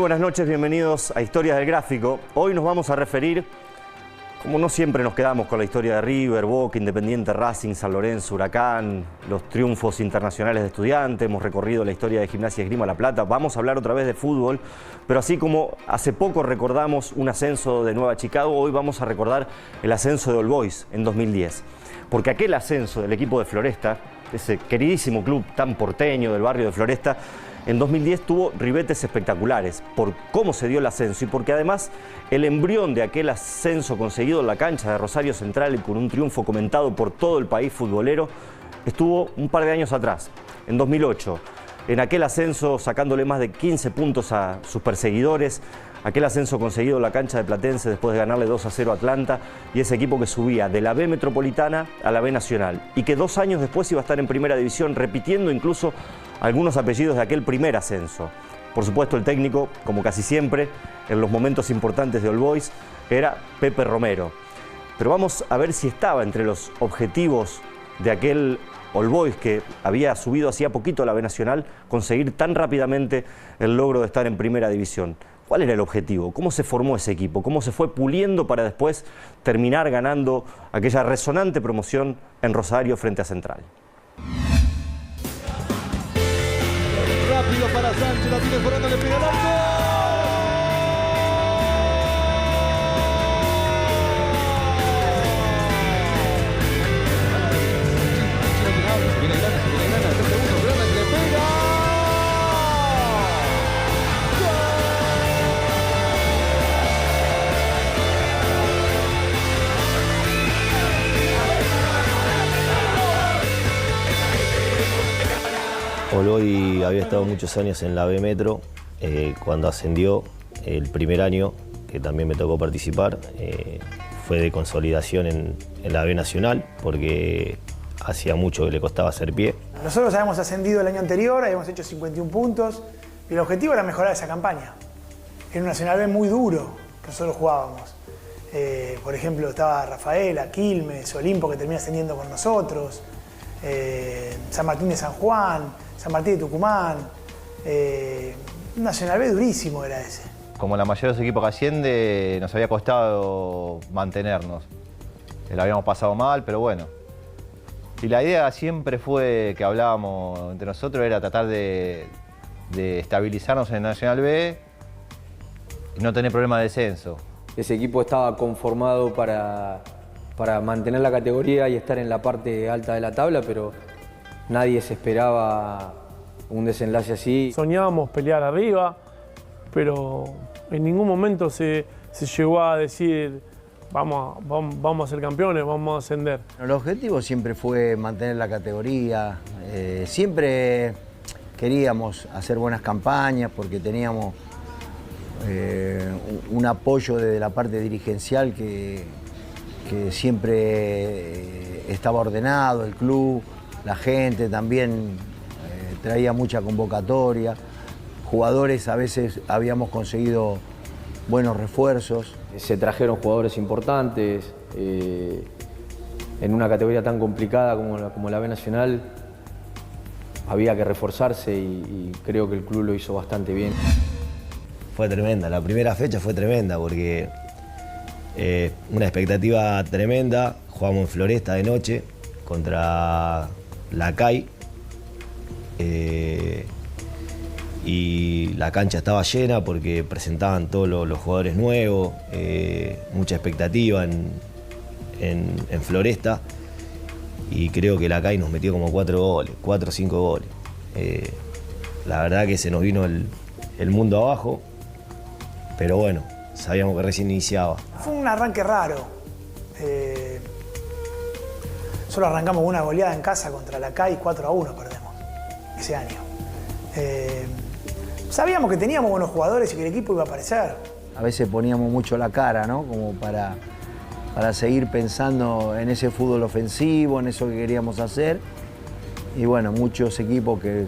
buenas noches, bienvenidos a Historias del Gráfico. Hoy nos vamos a referir, como no siempre nos quedamos con la historia de River, Boca, Independiente, Racing, San Lorenzo, Huracán, los triunfos internacionales de Estudiantes, hemos recorrido la historia de Gimnasia y Esgrima La Plata, vamos a hablar otra vez de fútbol, pero así como hace poco recordamos un ascenso de Nueva Chicago, hoy vamos a recordar el ascenso de All Boys en 2010. Porque aquel ascenso del equipo de Floresta, ese queridísimo club tan porteño del barrio de Floresta, en 2010 tuvo ribetes espectaculares por cómo se dio el ascenso y porque además el embrión de aquel ascenso conseguido en la cancha de Rosario Central y con un triunfo comentado por todo el país futbolero estuvo un par de años atrás, en 2008. En aquel ascenso sacándole más de 15 puntos a sus perseguidores, aquel ascenso conseguido en la cancha de Platense después de ganarle 2-0 a Atlanta y ese equipo que subía de la B Metropolitana a la B Nacional y que 2 años después iba a estar en Primera División repitiendo incluso algunos apellidos de aquel primer ascenso. Por supuesto el técnico, como casi siempre, en los momentos importantes de All Boys, era Pepe Romero. Pero vamos a ver si estaba entre los objetivos de aquel All Boys que había subido hacía poquito a la B Nacional, conseguir tan rápidamente el logro de estar en Primera División. ¿Cuál era el objetivo? ¿Cómo se formó ese equipo? ¿Cómo se fue puliendo para después terminar ganando aquella resonante promoción en Rosario frente a Central? Rápido para Sánchez, la tiene Fernando, le pega al arco. All Boys había estado muchos años en la B Metro, cuando ascendió el primer año, que también me tocó participar, fue de consolidación en la B Nacional, porque hacía mucho que le costaba hacer pie. Nosotros habíamos ascendido el año anterior, habíamos hecho 51 puntos, y el objetivo era mejorar esa campaña. Era un Nacional B muy duro que nosotros jugábamos. Por ejemplo, estaba Rafaela, Quilmes, Olimpo, que termina ascendiendo con nosotros, San Martín de San Juan, San Martín de Tucumán, un Nacional B durísimo era ese. Como la mayoría de los equipos que asciende, nos había costado mantenernos. La habíamos pasado mal, pero bueno. Y la idea siempre fue, que hablábamos entre nosotros, era tratar de estabilizarnos en el Nacional B y no tener problemas de descenso. Ese equipo estaba conformado para mantener la categoría y estar en la parte alta de la tabla, pero nadie se esperaba un desenlace así. Soñábamos pelear arriba, pero en ningún momento se llegó a decir vamos a ser campeones, vamos a ascender. El objetivo siempre fue mantener la categoría, siempre queríamos hacer buenas campañas porque teníamos un apoyo desde la parte dirigencial que siempre estaba ordenado, el club. La gente también traía mucha convocatoria, jugadores a veces habíamos conseguido buenos refuerzos. Se trajeron jugadores importantes, en una categoría tan complicada como la B Nacional había que reforzarse y creo que el club lo hizo bastante bien. Fue tremenda, la primera fecha fue tremenda porque una expectativa tremenda, jugamos en Floresta de noche contra la CAI y la cancha estaba llena porque presentaban todos los jugadores nuevos, mucha expectativa en Floresta y creo que la CAI nos metió como 4 o 5 goles. La verdad que se nos vino el mundo abajo, pero bueno, sabíamos que recién iniciaba. Fue un arranque raro. Solo arrancamos una goleada en casa contra la CAI, 4-1 perdemos ese año. Sabíamos que teníamos buenos jugadores y que el equipo iba a aparecer. A veces poníamos mucho la cara, ¿no? Como para seguir pensando en ese fútbol ofensivo, en eso que queríamos hacer. Y bueno, muchos equipos que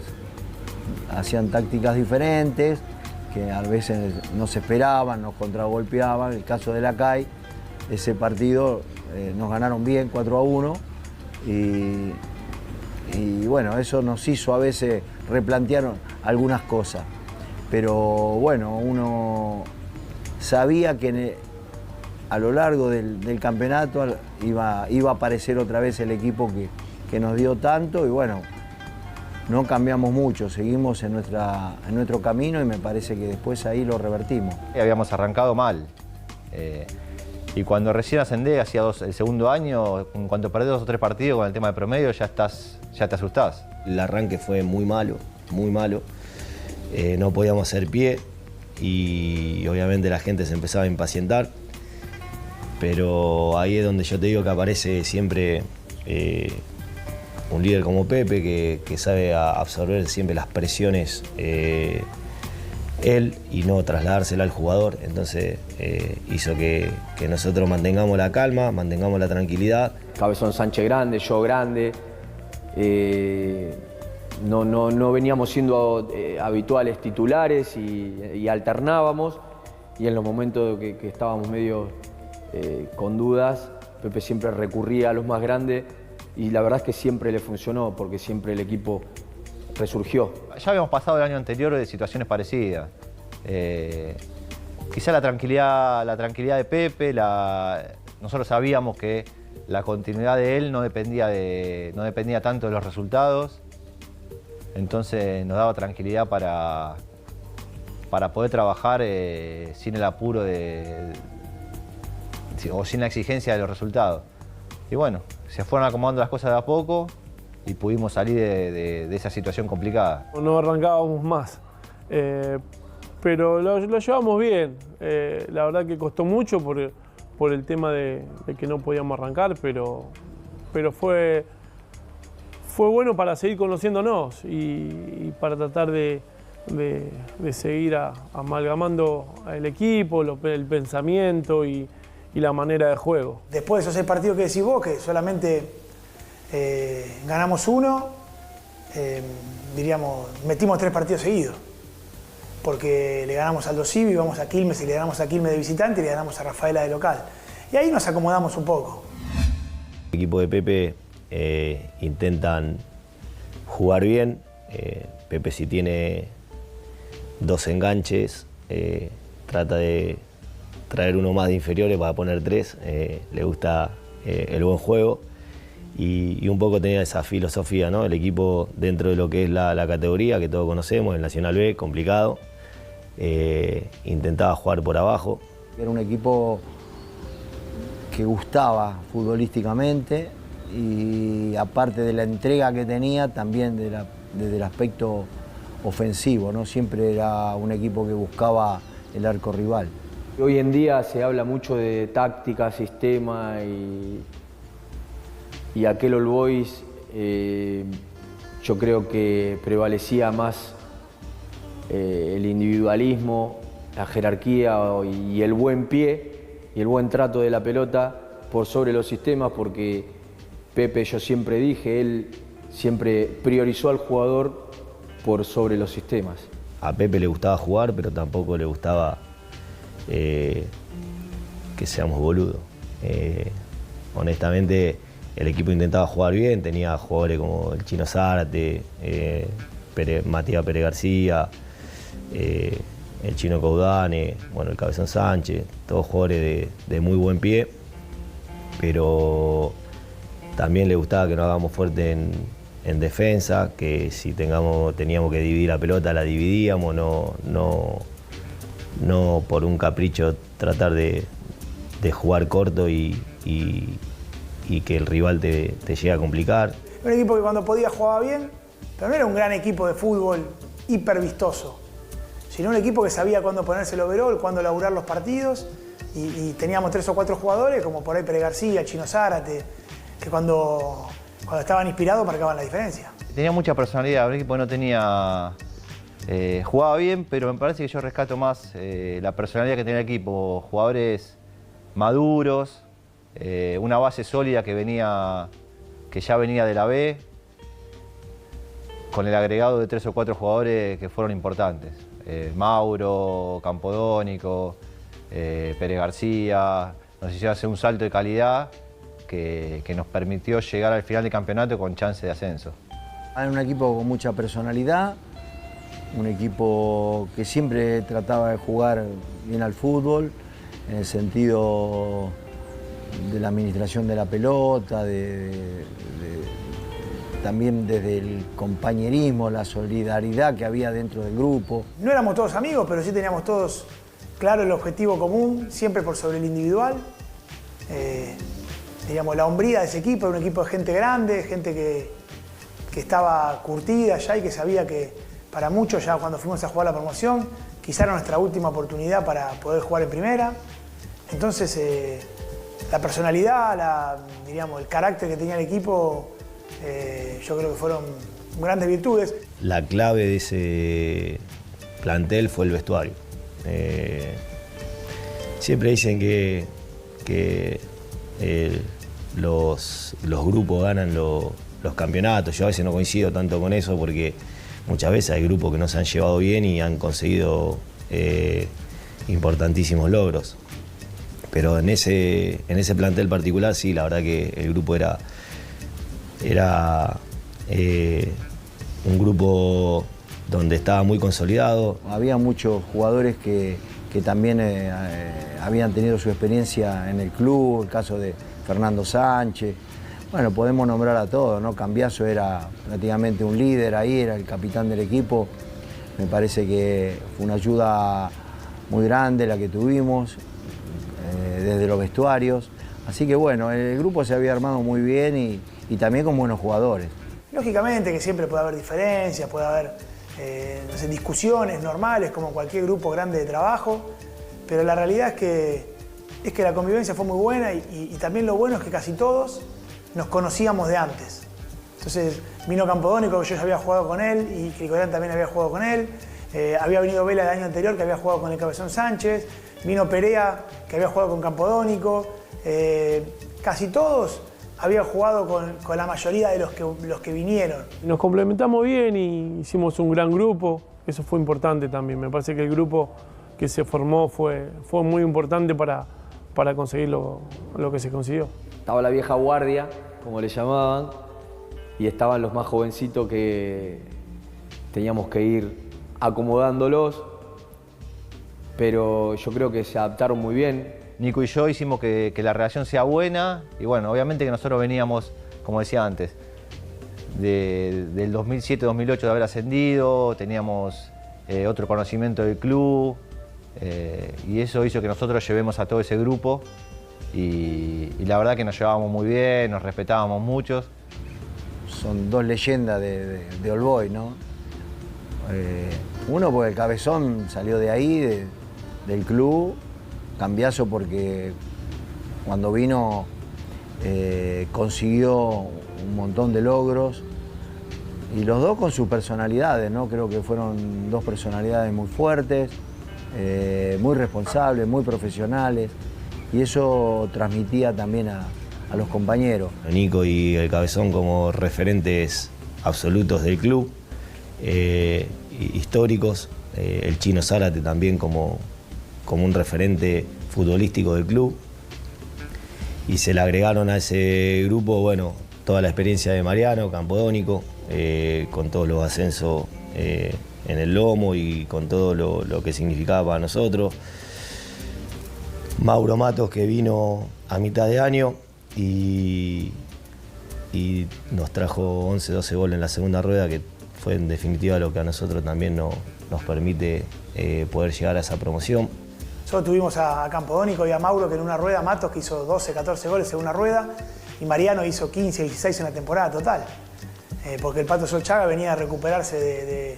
hacían tácticas diferentes, que a veces no se esperaban, nos contragolpeaban. El caso de la CAI, ese partido nos ganaron bien, 4-1. Y bueno, eso nos hizo a veces replantear algunas cosas. pero bueno, uno sabía que a lo largo del campeonato iba a aparecer otra vez el equipo que nos dio tanto, y bueno, no cambiamos mucho, seguimos en nuestro camino, y me parece que después ahí lo revertimos. Habíamos arrancado mal. Y cuando recién ascendé, hacía el segundo año, en cuanto perdés 2 o 3 partidos con el tema de promedio, ya te asustás. El arranque fue muy malo, muy malo. No podíamos hacer pie y obviamente la gente se empezaba a impacientar. Pero ahí es donde yo te digo que aparece siempre un líder como Pepe, que sabe absorber siempre las presiones él y no trasladársela al jugador. Entonces hizo que nosotros mantengamos la calma, mantengamos la tranquilidad. Cabezón Sánchez grande, yo grande. No veníamos siendo habituales titulares y alternábamos. Y en los momentos que estábamos medio con dudas, Pepe siempre recurría a los más grandes, y la verdad es que siempre le funcionó, porque siempre el equipo resurgió. Ya habíamos pasado el año anterior de situaciones parecidas. Quizá la tranquilidad de Pepe, nosotros sabíamos que la continuidad de él no dependía tanto de los resultados, entonces nos daba tranquilidad para poder trabajar sin el apuro o sin la exigencia de los resultados. Y bueno, se fueron acomodando las cosas de a poco y pudimos salir de esa situación complicada. No arrancábamos más, pero lo llevamos bien. La verdad que costó mucho por el tema de que no podíamos arrancar, pero fue bueno para seguir conociéndonos y para tratar de seguir amalgamando el equipo, el pensamiento y la manera de juego. Después de esos 6 partidos que decís vos, que solamente ganamos 1, diríamos, metimos 3 partidos seguidos. Porque le ganamos al Aldosivi, vamos a Quilmes, y le ganamos a Quilmes de visitante, y le ganamos a Rafaela de local. Y ahí nos acomodamos un poco. El equipo de Pepe intentan jugar bien. Pepe, si tiene 2 enganches, trata de traer uno más de inferiores para poner 3. Le gusta el buen juego y un poco tenía esa filosofía, ¿no? El equipo, dentro de lo que es la categoría que todos conocemos, el Nacional B, complicado, intentaba jugar por abajo. Era un equipo que gustaba futbolísticamente, y aparte de la entrega que tenía, también desde el aspecto ofensivo, ¿no? Siempre era un equipo que buscaba el arco rival. Hoy en día se habla mucho de táctica, sistema y aquel All Boys yo creo que prevalecía más el individualismo, la jerarquía y el buen pie y el buen trato de la pelota por sobre los sistemas, porque Pepe, yo siempre dije, él siempre priorizó al jugador por sobre los sistemas. A Pepe le gustaba jugar, pero tampoco le gustaba que seamos boludos. Honestamente, el equipo intentaba jugar bien, tenía jugadores como el Chino Zárate, Matías Pérez García, el Chino Caudane, bueno, el Cabezón Sánchez, todos jugadores de muy buen pie, pero también le gustaba que nos hagamos fuerte en defensa, que si teníamos que dividir la pelota, la dividíamos, no por un capricho tratar de jugar corto y que el rival te llegue a complicar. Un equipo que cuando podía jugaba bien, pero no era un gran equipo de fútbol hiper vistoso, sino un equipo que sabía cuándo ponerse el overall, cuándo laburar los partidos, y teníamos 3 o 4 jugadores, como por ahí Pérez García, Chino Zárate, que cuando estaban inspirados marcaban la diferencia. Tenía mucha personalidad, el equipo no tenía... jugaba bien, pero me parece que yo rescato más la personalidad que tenía el equipo. Jugadores maduros, una base sólida que ya venía de la B, con el agregado de 3 o 4 jugadores que fueron importantes. Mauro, Campodónico, Pérez García, nos hicieron hacer un salto de calidad que nos permitió llegar al final del campeonato con chance de ascenso. Era un equipo con mucha personalidad, un equipo que siempre trataba de jugar bien al fútbol, en el sentido de la administración de la pelota, también desde el compañerismo, la solidaridad que había dentro del grupo. No éramos todos amigos, pero sí teníamos todos claro el objetivo común, siempre por sobre el individual. Digamos, la hombría de ese equipo era un equipo de gente grande, gente que estaba curtida ya y que sabía que para muchos ya cuando fuimos a jugar la promoción, quizá era nuestra última oportunidad para poder jugar en primera. Entonces, la personalidad, diríamos, el carácter que tenía el equipo, yo creo que fueron grandes virtudes. La clave de ese plantel fue el vestuario. Siempre dicen que los grupos ganan los campeonatos. Yo a veces no coincido tanto con eso porque muchas veces hay grupos que no se han llevado bien y han conseguido importantísimos logros. Pero en ese plantel particular sí, la verdad que el grupo era un grupo donde estaba muy consolidado. Había muchos jugadores que también habían tenido su experiencia en el club, el caso de Fernando Sánchez. Bueno, podemos nombrar a todos, ¿no? Cambiaso era prácticamente un líder ahí, era el capitán del equipo. Me parece que fue una ayuda muy grande la que tuvimos desde los vestuarios. Así que bueno, el grupo se había armado muy bien y también con buenos jugadores. Lógicamente que siempre puede haber diferencias, puede haber no sé, discusiones normales como cualquier grupo grande de trabajo, pero la realidad es que la convivencia fue muy buena y también lo bueno es que casi todos nos conocíamos de antes. Entonces vino Campodónico, que yo ya había jugado con él, y Cricolán también había jugado con él. Había venido Vela el año anterior, que había jugado con el Cabezón Sánchez. Vino Perea, que había jugado con Campodónico. Casi todos habían jugado con la mayoría de los que vinieron. Nos complementamos bien y hicimos un gran grupo. Eso fue importante también. Me parece que el grupo que se formó fue muy importante para conseguir lo que se consiguió. Estaba la vieja guardia, como le llamaban, y estaban los más jovencitos que teníamos que ir acomodándolos, pero yo creo que se adaptaron muy bien. Nico y yo hicimos que la relación sea buena y bueno, obviamente que nosotros veníamos, como decía antes, del 2007-2008 de haber ascendido, teníamos otro conocimiento del club y eso hizo que nosotros llevemos a todo ese grupo y la verdad que nos llevábamos muy bien, nos respetábamos muchos. Son dos leyendas de All Boys, ¿no? Uno porque el Cabezón salió de ahí, del club. Cambiaso porque cuando vino consiguió un montón de logros y los dos con sus personalidades, ¿no? Creo que fueron dos personalidades muy fuertes, muy responsables, muy profesionales y eso transmitía también a los compañeros. Nico y el Cabezón como referentes absolutos del club, históricos, el Chino Zárate también como un referente futbolístico del club y se le agregaron a ese grupo, bueno, toda la experiencia de Mariano, Campodónico, con todos los ascensos en el lomo y con todo lo que significaba para nosotros. Mauro Matos, que vino a mitad de año y nos trajo 11, 12 goles en la segunda rueda, que fue en definitiva lo que a nosotros también nos permite poder llegar a esa promoción. Nosotros tuvimos a Campodónico y a Mauro, que en una rueda, Matos que hizo 12, 14 goles en una rueda, y Mariano hizo 15, 16 en la temporada total. Porque el Pato Solchaga venía a recuperarse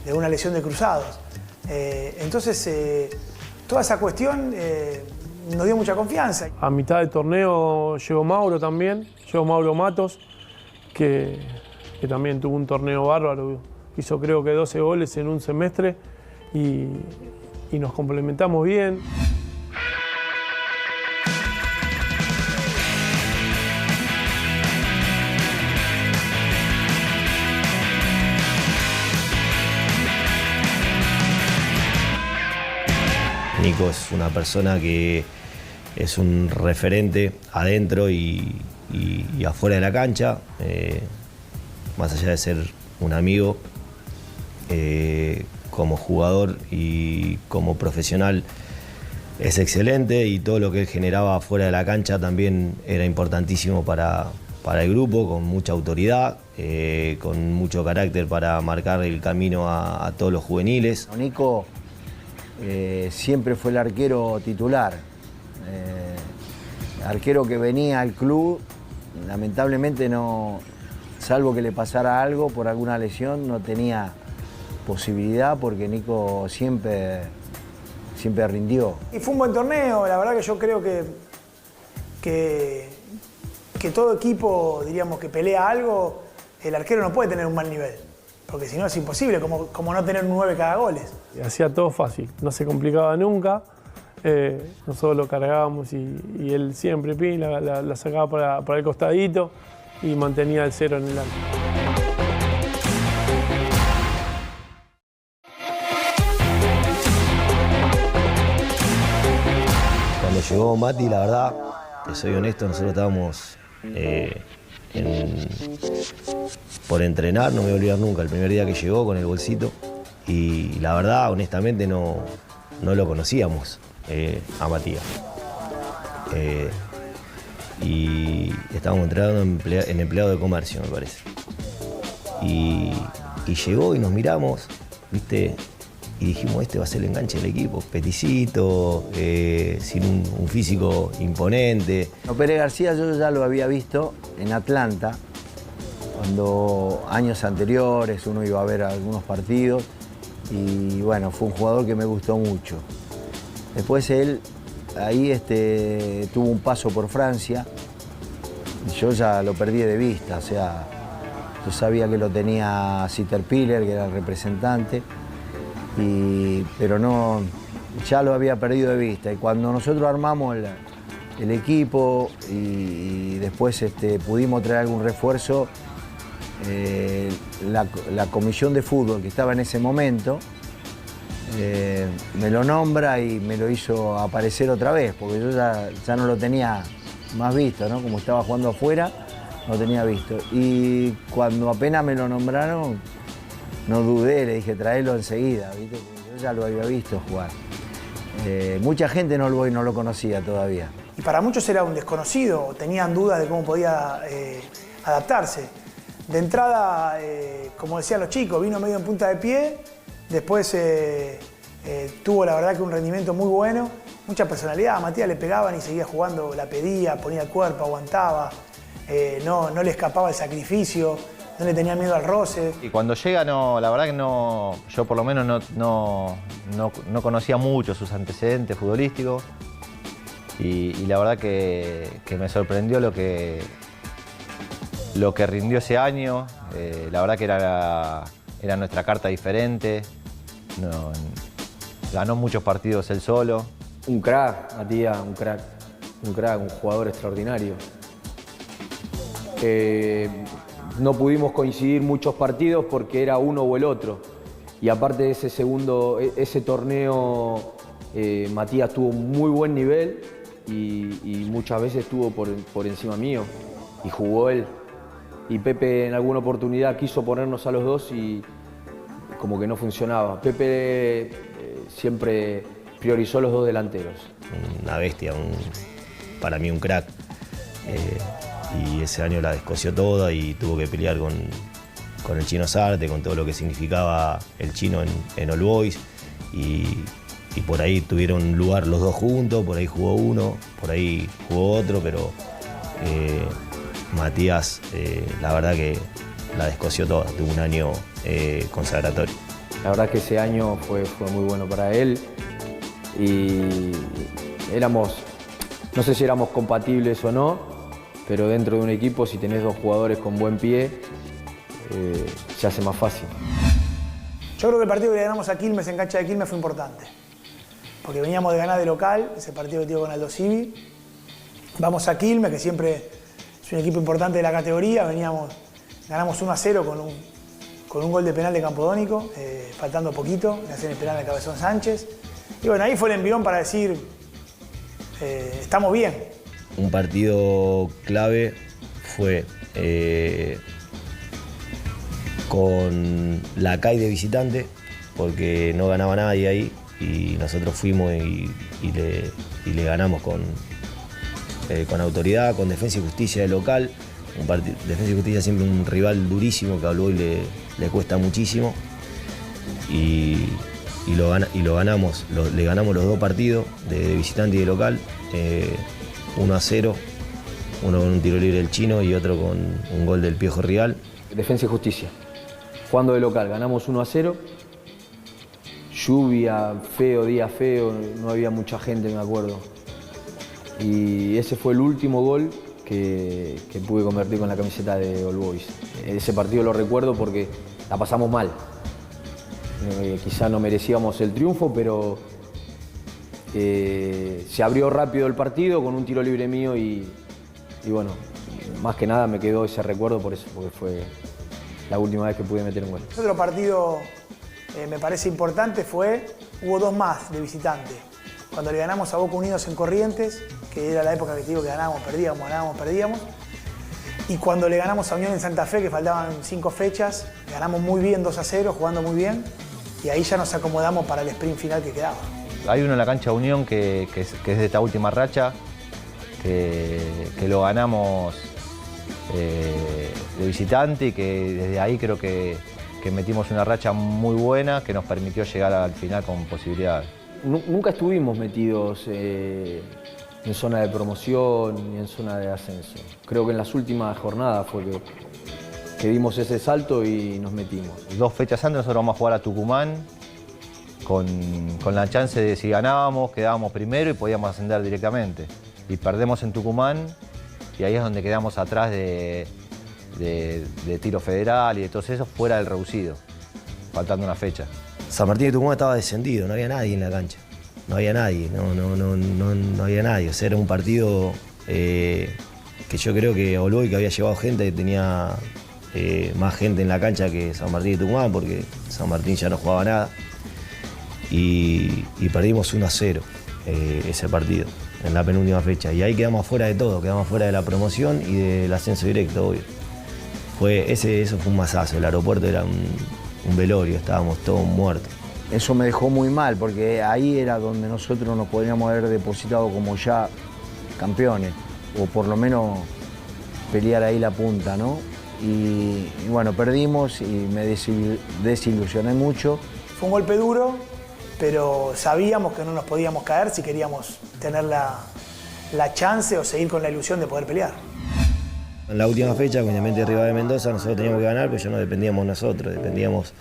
de una lesión de cruzados. Entonces, toda esa cuestión nos dio mucha confianza. A mitad del torneo llegó Mauro también, llegó Mauro Matos, que también tuvo un torneo bárbaro, hizo creo que 12 goles en un semestre y nos complementamos bien. Nico es una persona que es un referente adentro y afuera de la cancha, más allá de ser un amigo, Como jugador y como profesional es excelente, y todo lo que él generaba fuera de la cancha también era importantísimo para el grupo, con mucha autoridad, con mucho carácter para marcar el camino a todos los juveniles. Nico siempre fue el arquero titular, arquero que venía al club, lamentablemente no, salvo que le pasara algo por alguna lesión, no tenía posibilidad, porque Nico siempre rindió. Y fue un buen torneo, la verdad que yo creo que todo equipo, diríamos, que pelea algo, el arquero no puede tener un mal nivel, porque si no es imposible, como no tener un 9 cada goles. Hacía todo fácil, no se complicaba nunca, nosotros lo cargábamos y él siempre la sacaba para el costadito y mantenía el 0 en el arco. Cuando llegó Mati, la verdad, te soy honesto, nosotros estábamos por entrenar, no me voy a olvidar nunca, el primer día que llegó con el bolsito, y la verdad, honestamente, no lo conocíamos a Matías. Y estábamos entrenando en empleado de comercio, me parece. Y llegó y nos miramos, ¿viste? Y dijimos, este va a ser el enganche del equipo, peticito, sin un físico imponente. Pérez García yo ya lo había visto en Atlanta, cuando años anteriores uno iba a ver algunos partidos, y bueno, fue un jugador que me gustó mucho. Después él ahí tuvo un paso por Francia, y yo ya lo perdí de vista, o sea, yo sabía que lo tenía Sitterpiller, que era el representante, pero no, ya lo había perdido de vista. Y cuando nosotros armamos el equipo y después pudimos traer algún refuerzo, la comisión de fútbol que estaba en ese momento me lo nombra y me lo hizo aparecer otra vez, porque yo ya no lo tenía más visto, ¿no? Como estaba jugando afuera, no lo tenía visto. Y cuando apenas me lo nombraron, no dudé, le dije, traelo enseguida, ¿viste? Porque yo ya lo había visto jugar. Mucha gente no lo conocía todavía. Y para muchos era un desconocido, tenían dudas de cómo podía adaptarse. De entrada, como decían los chicos, vino medio en punta de pie, después tuvo la verdad que un rendimiento muy bueno, mucha personalidad. A Matías le pegaban y seguía jugando, la pedía, ponía el cuerpo, aguantaba, no le escapaba el sacrificio, no le tenía miedo al roce. Y cuando llega, no, la verdad que no, yo por lo menos no conocía mucho sus antecedentes futbolísticos, y la verdad que me sorprendió lo que rindió ese año. La verdad que era nuestra carta diferente. Ganó muchos partidos él solo. Un crack, Matías, un jugador extraordinario. No pudimos coincidir muchos partidos porque era uno o el otro. Y aparte de ese torneo, Matías tuvo un muy buen nivel y muchas veces estuvo por encima mío y jugó él. Y Pepe en alguna oportunidad quiso ponernos a los dos y como que no funcionaba. Pepe siempre priorizó los dos delanteros. Una bestia, para mí un crack. Y ese año la descoció toda y tuvo que pelear con el Chino Sarte, con todo lo que significaba el Chino en All Boys. Y por ahí tuvieron lugar los dos juntos, por ahí jugó uno, por ahí jugó otro, pero Matías, la verdad que la descoció toda, tuvo un año consagratorio. La verdad que ese año fue muy bueno para él y no sé si éramos compatibles o no, pero dentro de un equipo, si tenés dos jugadores con buen pie, se hace más fácil. Yo creo que el partido que le ganamos a Quilmes en cancha de Quilmes fue importante, porque veníamos de ganar de local, ese partido que tuvo con Aldo Civi. Vamos a Quilmes, que siempre es un equipo importante de la categoría, ganamos 1-0 con un gol de penal de Campodónico, faltando poquito, le hacen el penal de Cabezón Sánchez. Y bueno, ahí fue el envión para decir, estamos bien. Un partido clave fue con la CAI de visitante, porque no ganaba nadie ahí y nosotros fuimos y le ganamos con autoridad, con Defensa y Justicia de local. Defensa y Justicia siempre un rival durísimo que a All Boys le cuesta muchísimo y le ganamos los dos partidos de visitante y de local, 1-0, uno con un tiro libre del Chino y otro con un gol del Piojo Rial. Defensa y Justicia, jugando de local, ganamos 1-0, lluvia, feo, día feo, no había mucha gente, me acuerdo. Y ese fue el último gol que pude convertir con la camiseta de All Boys. Ese partido lo recuerdo porque la pasamos mal. Quizá no merecíamos el triunfo, pero se abrió rápido el partido con un tiro libre mío y bueno, más que nada me quedó ese recuerdo por eso, porque fue la última vez que pude meter un gol. Otro partido me parece importante hubo dos más de visitante. Cuando le ganamos a Boca Unidos en Corrientes, que era la época que te digo que ganábamos, perdíamos. Y cuando le ganamos a Unión en Santa Fe, que faltaban 5 fechas, ganamos muy bien 2-0, jugando muy bien. Y ahí ya nos acomodamos para el sprint final que quedaba. Hay uno en la cancha de Unión que es de esta última racha, que lo ganamos de visitante y que desde ahí creo que metimos una racha muy buena que nos permitió llegar al final con posibilidades. Nunca estuvimos metidos en zona de promoción ni en zona de ascenso. Creo que en las últimas jornadas fue que dimos ese salto y nos metimos. 2 fechas antes nosotros vamos a jugar a Tucumán con la chance de si ganábamos, quedábamos primero y podíamos ascender directamente. Y perdemos en Tucumán y ahí es donde quedamos atrás de Tiro Federal y de todo eso fuera del reducido, faltando una fecha. San Martín de Tucumán estaba descendido, no había nadie en la cancha. No había nadie, no había nadie. O sea, era un partido que yo creo que All Boys, que había llevado gente, tenía más gente en la cancha que San Martín de Tucumán, porque San Martín ya no jugaba nada. Y perdimos 1-0 ese partido, en la penúltima fecha. Y ahí quedamos afuera de todo, quedamos afuera de la promoción y del ascenso directo, obvio. Eso fue un masazo, el aeropuerto era un velorio, estábamos todos muertos. Eso me dejó muy mal, porque ahí era donde nosotros nos podríamos haber depositado como ya campeones, o por lo menos pelear ahí la punta, ¿no? Y bueno, perdimos y me desilusioné mucho. Fue un golpe duro, pero sabíamos que no nos podíamos caer si queríamos tener la chance o seguir con la ilusión de poder pelear. En la última fecha, con Independiente Rivadavia de Mendoza, nosotros teníamos que ganar, pero ya no dependíamos nosotros, dependíamos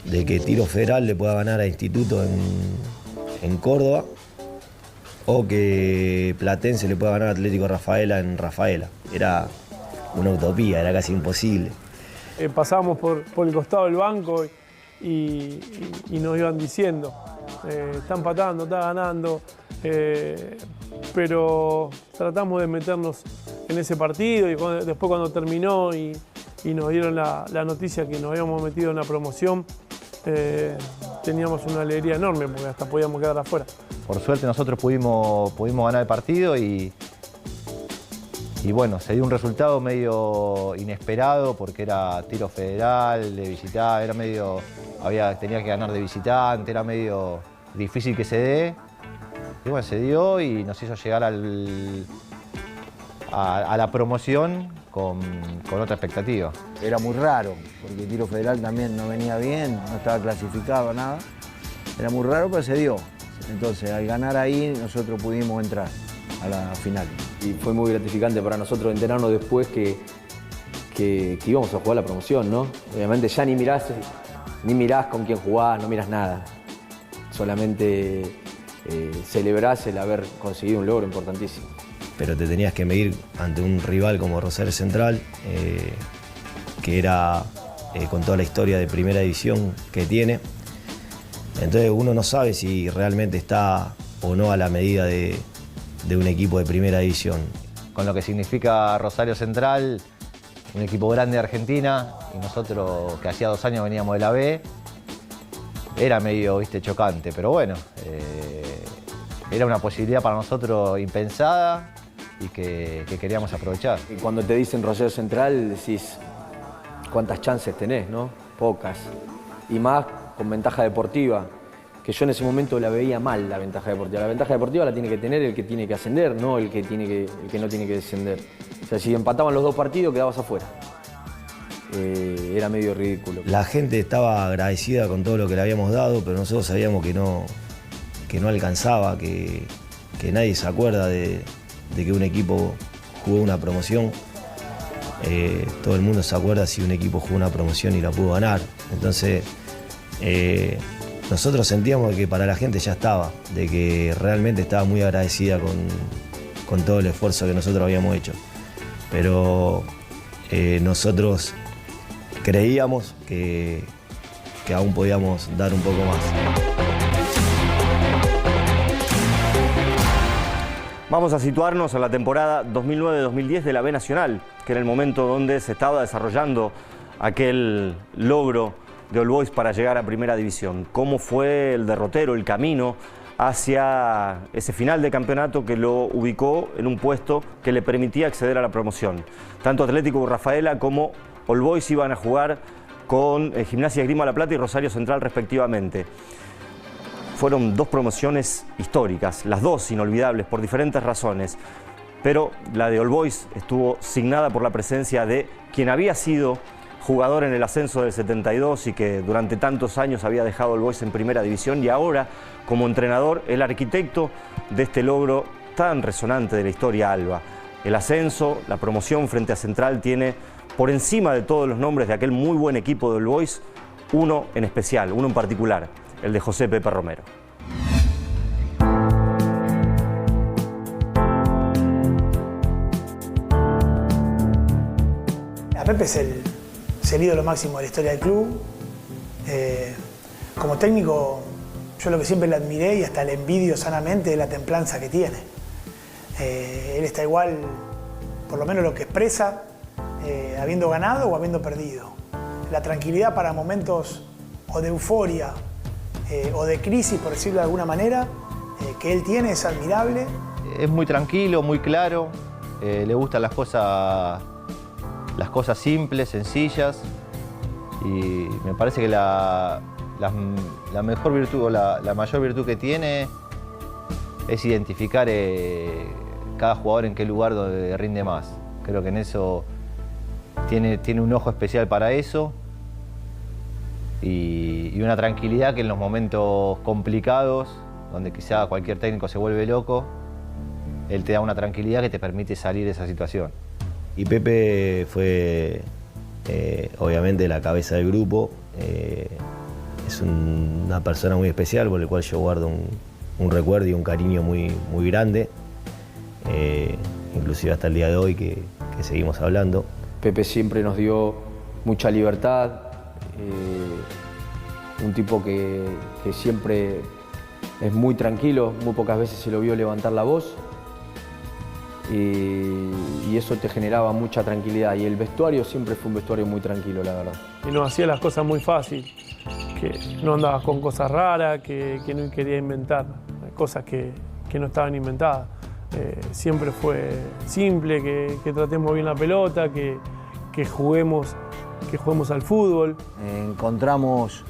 de que Tiro Federal le pueda ganar a Instituto en Córdoba o que Platense le pueda ganar a Atlético Rafaela en Rafaela. Era una utopía, era casi imposible. Pasábamos por el costado del banco y nos iban diciendo, está empatando, está ganando, pero tratamos de meternos en ese partido y después cuando terminó y nos dieron la noticia que nos habíamos metido en la promoción, teníamos una alegría enorme porque hasta podíamos quedar afuera. Por suerte nosotros pudimos ganar el partido y bueno, se dio un resultado medio inesperado porque era Tiro Federal, de visitante, era medio, tenía que ganar de visitante, era medio difícil que se dé. Y bueno, se dio y nos hizo llegar a la promoción con otra expectativa. Era muy raro, porque Tiro Federal también no venía bien, no estaba clasificado, nada. Era muy raro, pero se dio. Entonces, al ganar ahí, nosotros pudimos entrar a la final. Y fue muy gratificante para nosotros enterarnos después que íbamos a jugar la promoción, ¿no? Obviamente ya ni mirás con quién jugás, no mirás nada. Solamente celebrás el haber conseguido un logro importantísimo. Pero te tenías que medir ante un rival como Rosario Central, que era con toda la historia de primera división que tiene. Entonces uno no sabe si realmente está o no a la medida de un equipo de primera división. Con lo que significa Rosario Central, un equipo grande de Argentina, y nosotros que hacía 2 años veníamos de la B, era medio, chocante, pero bueno, era una posibilidad para nosotros impensada y que queríamos aprovechar. Y cuando te dicen Rosario Central, decís, cuántas chances tenés, ¿no? Pocas. Y más con ventaja deportiva, que yo en ese momento la veía mal, la ventaja deportiva. La ventaja deportiva la tiene que tener el que tiene que ascender, no el que no tiene que descender. O sea, si empataban los 2 partidos, quedabas afuera. Era medio ridículo. La gente estaba agradecida con todo lo que le habíamos dado, pero nosotros sabíamos que no alcanzaba, que nadie se acuerda de que un equipo jugó una promoción. Todo el mundo se acuerda si un equipo jugó una promoción y la pudo ganar. Entonces, nosotros sentíamos que para la gente ya estaba, de que realmente estaba muy agradecida con todo el esfuerzo que nosotros habíamos hecho. Pero nosotros creíamos que aún podíamos dar un poco más. Vamos a situarnos en la temporada 2009-2010 de la B Nacional, que era el momento donde se estaba desarrollando aquel logro de All Boys para llegar a Primera División. ¿Cómo fue el derrotero, el camino hacia ese final de campeonato que lo ubicó en un puesto que le permitía acceder a la promoción? Tanto Atlético Rafaela como All Boys iban a jugar con Gimnasia Esgrima La Plata y Rosario Central respectivamente. Fueron 2 promociones históricas, las 2 inolvidables por diferentes razones, pero la de All Boys estuvo signada por la presencia de quien había sido jugador en el ascenso del 72 y que durante tantos años había dejado All Boys en Primera División, y ahora, como entrenador, el arquitecto de este logro tan resonante de la historia alba. El ascenso, la promoción frente a Central tiene, por encima de todos los nombres de aquel muy buen equipo de All Boys, uno en especial, uno en particular, el de José Pepe Romero. Pepe es el ídolo máximo de la historia del club. Como técnico, yo lo que siempre le admiré y hasta le envidio sanamente es la templanza que tiene. Él está igual, por lo menos lo que expresa, habiendo ganado o habiendo perdido. La tranquilidad para momentos o de euforia o de crisis, por decirlo de alguna manera, que él tiene es admirable. Es muy tranquilo, muy claro, le gustan las cosas simples, sencillas, y me parece que la mejor virtud o la mayor virtud que tiene es identificar cada jugador en qué lugar donde rinde más. Creo que en eso tiene un ojo especial para eso. Y una tranquilidad que en los momentos complicados, donde quizá cualquier técnico se vuelve loco, él te da una tranquilidad que te permite salir de esa situación. Y Pepe fue obviamente la cabeza del grupo, es una persona muy especial por el cual yo guardo un recuerdo y un cariño muy, muy grande, inclusive hasta el día de hoy que seguimos hablando. Pepe siempre nos dio mucha libertad. Un tipo que siempre es muy tranquilo, muy pocas veces se lo vio levantar la voz y eso te generaba mucha tranquilidad, y el vestuario siempre fue un vestuario muy tranquilo, la verdad. Y nos hacía las cosas muy fácil, que no andaba con cosas raras, que no quería inventar cosas que no estaban inventadas. Siempre fue simple, que tratemos bien la pelota, que juguemos al fútbol. Encontramos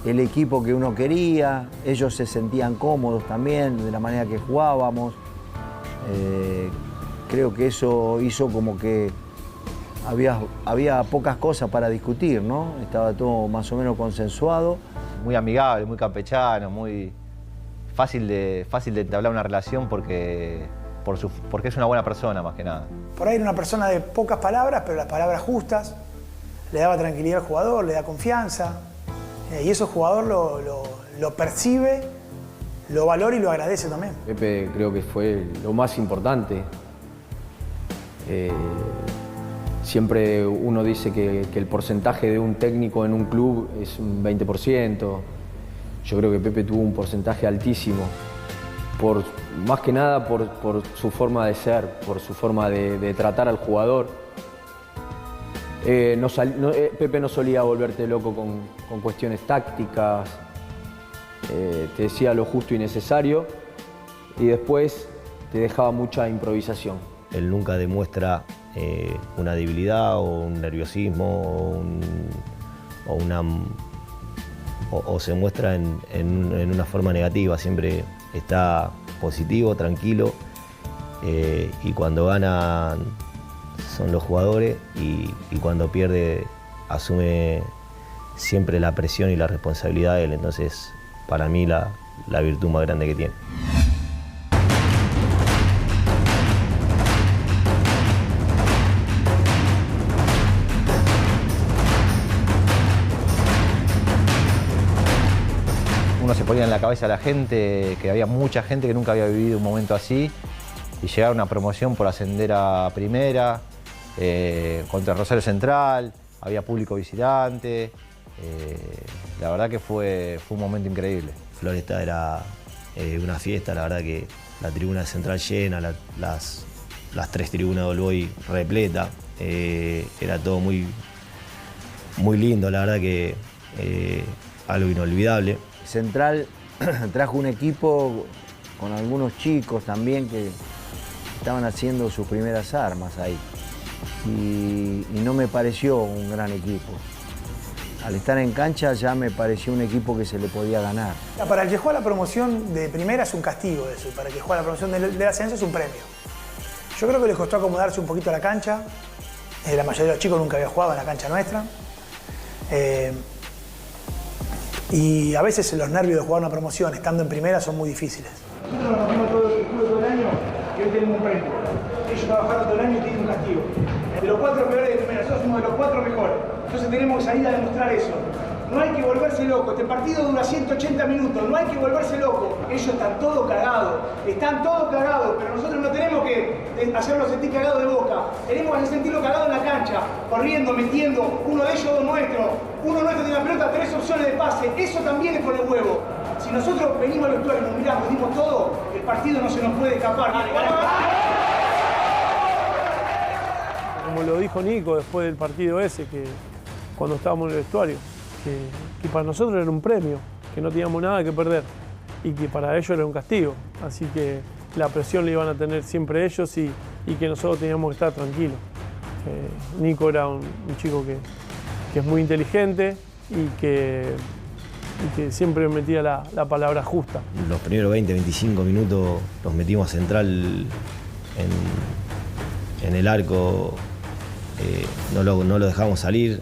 el equipo que uno quería, ellos se sentían cómodos también de la manera que jugábamos. Creo que eso hizo como que había pocas cosas para discutir, ¿no? Estaba todo más o menos consensuado. Muy amigable, muy campechano, muy fácil de entablar una relación porque es una buena persona más que nada. Por ahí era una persona de pocas palabras, pero las palabras justas. Le daba tranquilidad al jugador, le da confianza, y eso el jugador lo percibe, lo valora y lo agradece también. Pepe creo que fue lo más importante. Siempre uno dice que el porcentaje de un técnico en un club es un 20%. Yo creo que Pepe tuvo un porcentaje altísimo, más que nada por su forma de ser, por su forma de tratar al jugador. Pepe no solía volverte loco con cuestiones tácticas, te decía lo justo y necesario y después te dejaba mucha improvisación. Él nunca demuestra una debilidad o un nerviosismo o se muestra en una forma negativa. Siempre está positivo, tranquilo, y cuando gana son los jugadores y cuando pierde asume siempre la presión y la responsabilidad de él. Entonces, para mí la virtud más grande que tiene. Uno se ponía en la cabeza a la gente que había mucha gente que nunca había vivido un momento así y llegar a una promoción por ascender a primera, contra Rosario Central, había público visitante. La verdad que fue un momento increíble. Floresta era una fiesta, la verdad que la tribuna central llena, las 3 tribunas de Olboy repleta, era todo muy lindo, la verdad que algo inolvidable. Central trajo un equipo con algunos chicos también que estaban haciendo sus primeras armas ahí y no me pareció un gran equipo. Al estar en cancha ya me pareció un equipo que se le podía ganar. Para el que juega la promoción de primera es un castigo eso, y para el que juega la promoción del ascenso es un premio. Yo creo que les costó acomodarse un poquito a la cancha. La mayoría de los chicos nunca había jugado en la cancha nuestra. Y a veces los nervios de jugar una promoción estando en primera son muy difíciles. Nosotros nos vimos todo el año y hoy tenemos un premio. Ellos trabajaron todo el año y tienen un castigo. De los 4 peores de primera, nosotros somos de los 4 mejores. Entonces tenemos que salir a demostrar eso. No hay que volverse loco. Este partido dura 180 minutos. No hay que volverse loco. Ellos están todos cagados. Están todos cagados. Pero nosotros no tenemos que hacerlos sentir cagados de boca. Tenemos que sentirlos cagados en la cancha. Corriendo, metiendo. Uno de ellos, dos nuestros. Uno nuestro tiene la pelota, 3 opciones de pase. Eso también es con el huevo. Si nosotros venimos al vestuario y nos miramos, dimos todo, el partido no se nos puede escapar. Como lo dijo Nico después del partido ese, que cuando estábamos en el vestuario, que para nosotros era un premio, que no teníamos nada que perder y que para ellos era un castigo. Así que la presión la iban a tener siempre ellos y que nosotros teníamos que estar tranquilos. Nico era un chico que es muy inteligente y que siempre metía la palabra justa. Los primeros 20-25 minutos los metimos a Central en el arco, no lo dejamos salir.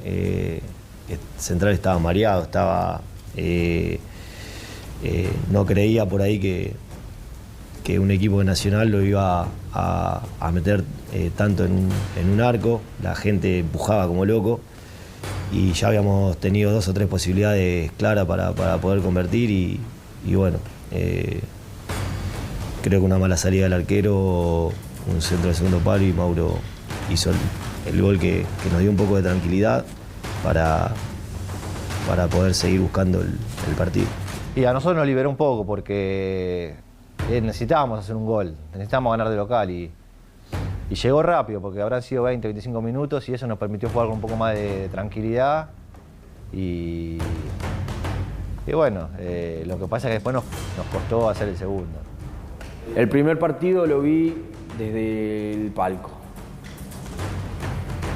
Central estaba mareado, no creía por ahí que un equipo de Nacional lo iba a meter tanto en un arco. La gente empujaba como loco y ya habíamos tenido 2 o 3 posibilidades claras para poder convertir y bueno, creo que una mala salida del arquero, un centro de segundo palo y Mauro hizo el gol que nos dio un poco de tranquilidad para poder seguir buscando el partido. Y a nosotros nos liberó un poco porque necesitábamos hacer un gol, necesitábamos ganar de local y llegó rápido porque habrán sido 20-25 minutos y eso nos permitió jugar con un poco más de tranquilidad y bueno, lo que pasa es que después nos costó hacer el segundo. El primer partido lo vi desde el palco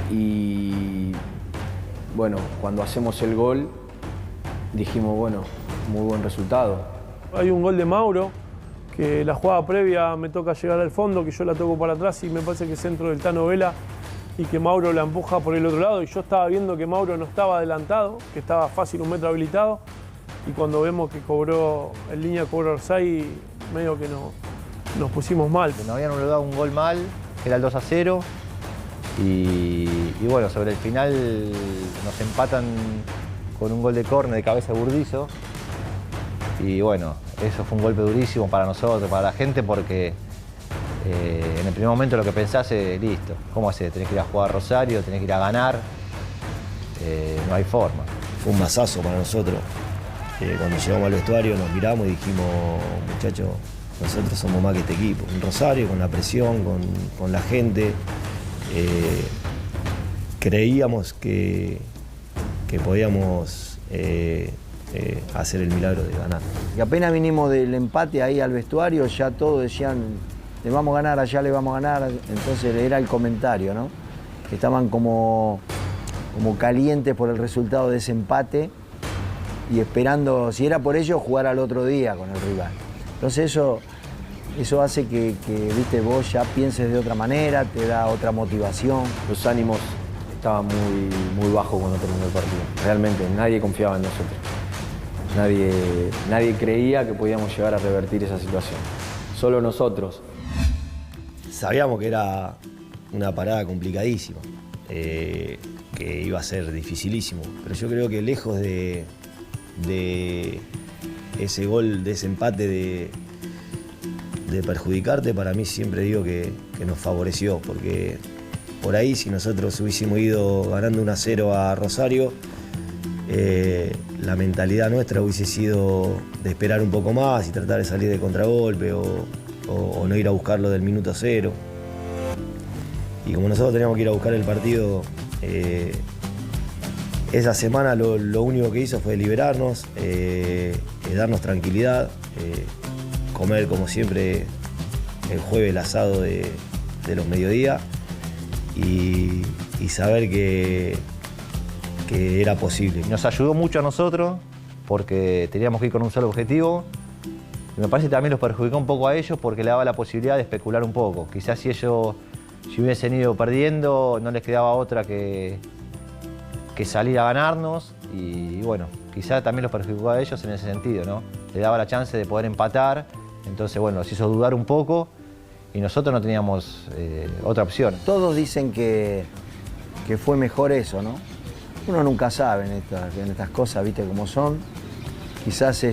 y bueno, cuando hacemos el gol dijimos, bueno, muy buen resultado. Hay un gol de Mauro, que la jugada previa me toca llegar al fondo, que yo la toco para atrás y me parece que es centro del Tano Vela y que Mauro la empuja por el otro lado y yo estaba viendo que Mauro no estaba adelantado, que estaba fácil 1 metro habilitado y cuando vemos que cobró, en línea cobró Orsay, medio que nos pusimos mal. Nos habían dado un gol mal, que era el 2-0 y bueno, sobre el final nos empatan con un gol de córner de cabeza de Burdizo y bueno, eso fue un golpe durísimo para nosotros, para la gente, porque en el primer momento lo que pensás es, listo, ¿cómo haces? Tenés que ir a jugar a Rosario, tenés que ir a ganar, no hay forma. Fue un masazo para nosotros. Cuando llegamos al vestuario nos miramos y dijimos, muchachos, nosotros somos más que este equipo. En Rosario, con la presión, con la gente, creíamos que podíamos hacer el milagro de ganar. Y apenas vinimos del empate ahí al vestuario, ya todos decían, le vamos a ganar, allá le vamos a ganar. Entonces era el comentario, ¿no? estaban como calientes por el resultado de ese empate y esperando, si era por ellos, jugar al otro día con el rival. Entonces eso hace que viste, vos ya pienses de otra manera, te da otra motivación. Los ánimos estaban muy bajos cuando terminó el partido. Realmente nadie confiaba en nosotros. Nadie creía que podíamos llegar a revertir esa situación. Solo nosotros. Sabíamos que era una parada complicadísima, que iba a ser dificilísimo, pero yo creo que lejos de ese gol, de ese empate de perjudicarte, para mí siempre digo que nos favoreció, porque por ahí si nosotros hubiésemos ido ganando 1-0 a Rosario, la mentalidad nuestra hubiese sido de esperar un poco más y tratar de salir de contragolpe o no ir a buscarlo del minuto 0. Y como nosotros teníamos que ir a buscar el partido, esa semana lo único que hizo fue liberarnos, darnos tranquilidad, comer como siempre el jueves el asado de los mediodías y saber que era posible. Nos ayudó mucho a nosotros porque teníamos que ir con un solo objetivo. Y me parece que también los perjudicó un poco a ellos porque le daba la posibilidad de especular un poco. Quizás si hubiesen ido perdiendo, no les quedaba otra que salir a ganarnos. Y bueno, quizás también los perjudicó a ellos en ese sentido, ¿no? Le daba la chance de poder empatar. Entonces, bueno, nos hizo dudar un poco y nosotros no teníamos otra opción. Todos dicen que fue mejor eso, ¿no? Uno nunca sabe en estas cosas, viste cómo son. Quizás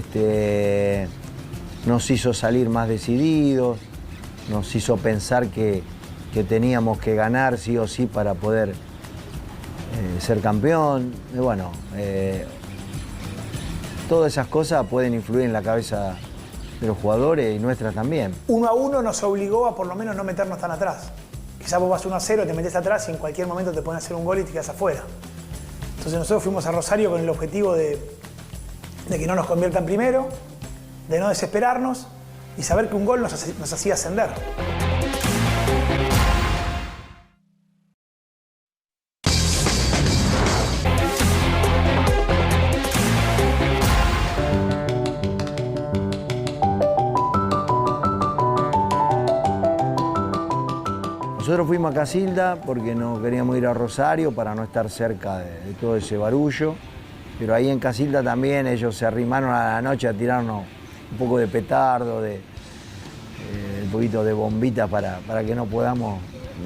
nos hizo salir más decididos, nos hizo pensar que teníamos que ganar sí o sí para poder ser campeón. Y bueno, todas esas cosas pueden influir en la cabeza de los jugadores y nuestras también. 1-1 nos obligó a por lo menos no meternos tan atrás. Quizás vos vas 1-0, te metés atrás y en cualquier momento te pueden hacer un gol y te quedas afuera. Entonces nosotros fuimos a Rosario con el objetivo de que no nos conviertan primero, de no desesperarnos y saber que un gol nos hacía ascender. Nosotros fuimos a Casilda porque no queríamos ir a Rosario para no estar cerca de todo ese barullo, pero ahí en Casilda también ellos se arrimaron a la noche a tirarnos un poco de petardo, un poquito de bombita para que no podamos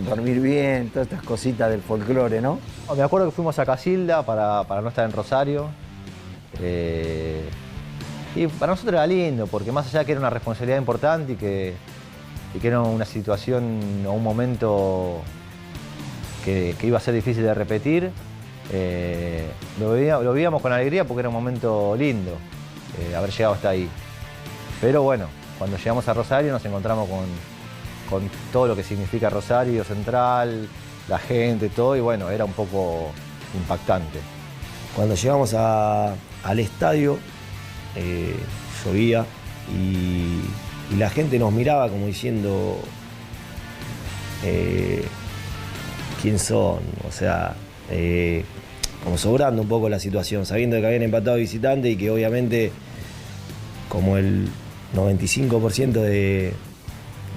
dormir bien, todas estas cositas del folclore, ¿no? Me acuerdo que fuimos a Casilda para no estar en Rosario. Y para nosotros era lindo, porque más allá de que era una responsabilidad importante y que era una situación o un momento que iba a ser difícil de repetir, lo vivíamos con alegría porque era un momento lindo haber llegado hasta ahí. Pero bueno, cuando llegamos a Rosario nos encontramos con todo lo que significa Rosario Central, la gente, todo, y bueno, era un poco impactante. Cuando llegamos al estadio, llovía y la gente nos miraba como diciendo quién son, o sea, como sobrando un poco la situación, sabiendo que habían empatado visitante y que obviamente como el 95% de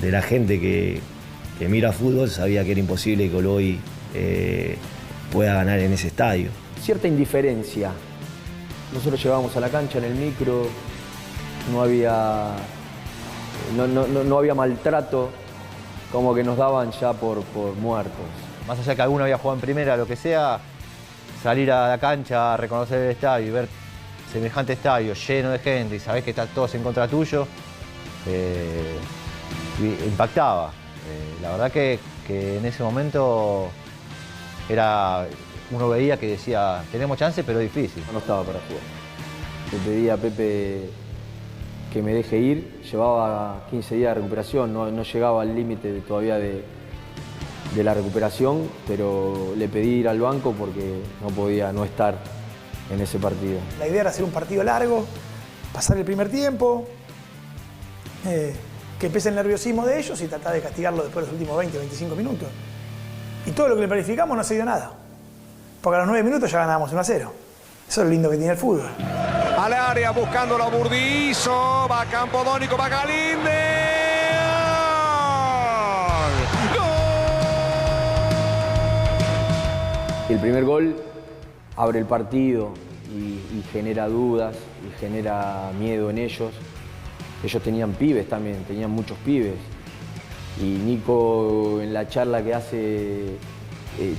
la gente que mira fútbol sabía que era imposible que Oloy pueda ganar en ese estadio. Cierta indiferencia. Nosotros llegábamos a la cancha en el micro, no había maltrato, como que nos daban ya por muertos. Más allá que alguno había jugado en primera, lo que sea, salir a la cancha a reconocer el estadio y ver semejante estadio lleno de gente y sabés que están todos en contra tuyo, impactaba. La verdad que en ese momento uno veía que decía, tenemos chance, pero es difícil. No estaba para jugar. Le pedí a Pepe que me deje ir, llevaba 15 días de recuperación, no llegaba al límite todavía de la recuperación, pero le pedí ir al banco porque no podía no estar en ese partido. La idea era hacer un partido largo, pasar el primer tiempo, que empiece el nerviosismo de ellos y tratar de castigarlo después de los últimos 20, 25 minutos. Y todo lo que le planificamos no se dio nada. Porque a los 9 minutos ya ganábamos 1-0. Eso es lo lindo que tiene el fútbol. Al área buscando a Burdizo. Va Campodónico, va Galíndez. El primer gol abre el partido y genera dudas y genera miedo en ellos. Ellos tenían pibes también, tenían muchos pibes. Y Nico en la charla que hace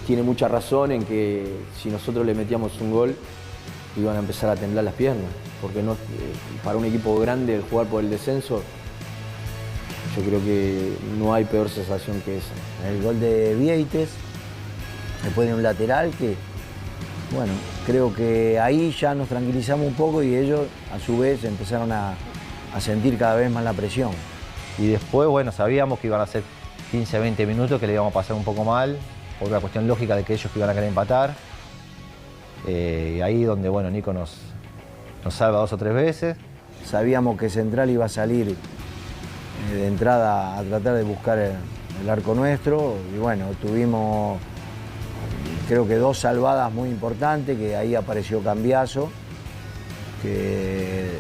tiene mucha razón en que si nosotros le metíamos un gol iban a empezar a temblar las piernas. Porque no, para un equipo grande el jugar por el descenso, yo creo que no hay peor sensación que esa. El gol de Vieites, después de un lateral que, bueno, creo que ahí ya nos tranquilizamos un poco y ellos a su vez empezaron a sentir cada vez más la presión. Y después, bueno, sabíamos que iban a ser 15, 20 minutos, que le íbamos a pasar un poco mal, por una cuestión lógica de que ellos iban a querer empatar. Y ahí donde, bueno, Nico nos salva 2 o 3 veces. Sabíamos que Central iba a salir de entrada a tratar de buscar el arco nuestro y bueno, tuvimos creo que 2 salvadas muy importantes, que ahí apareció Cambiaso, que